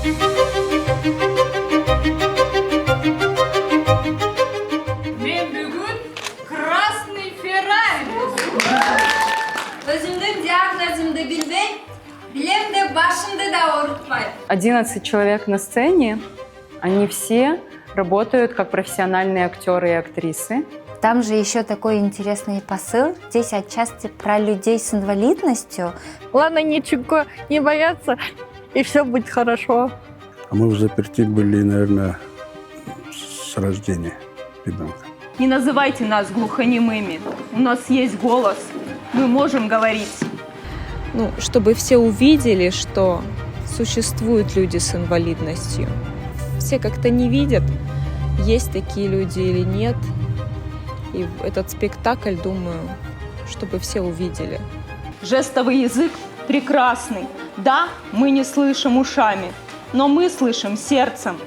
Ben bugün Krasny Ferrari. Özümdün диагнозымды bilmem, bilem de başımda da ağrıtmayın. 11 человек на сцене, они все работают как профессиональные актеры и актрисы. Там же еще такой интересный посыл. Здесь отчасти про людей с инвалидностью. Главное ничего не бояться, и все будет хорошо. А мы в заперти были, наверное, с рождения ребенка. Не называйте нас глухонемыми. У нас есть голос. Мы можем говорить. Ну, чтобы все увидели, что существуют люди с инвалидностью. Все как-то не видят, есть такие люди или нет. И этот спектакль, думаю, чтобы все увидели. Жестовый язык прекрасный. Да, мы не слышим ушами, но мы слышим сердцем.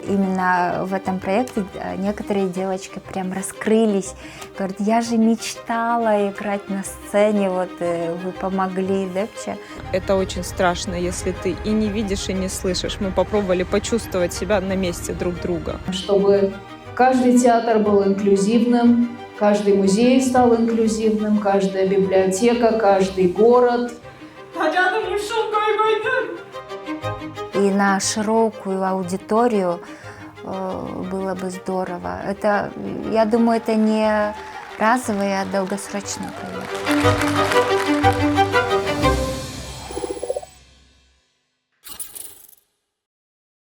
Именно в этом проекте некоторые девочки прям раскрылись. Говорят, я же мечтала играть на сцене, вот вы помогли, да, вообще? Это очень страшно, если ты и не видишь, и не слышишь. Мы попробовали почувствовать себя на месте друг друга. Чтобы каждый театр был инклюзивным, каждый музей стал инклюзивным, каждая библиотека, каждый город. И на широкую аудиторию было бы здорово. Это, я думаю, это не разовый, а долгосрочный проект.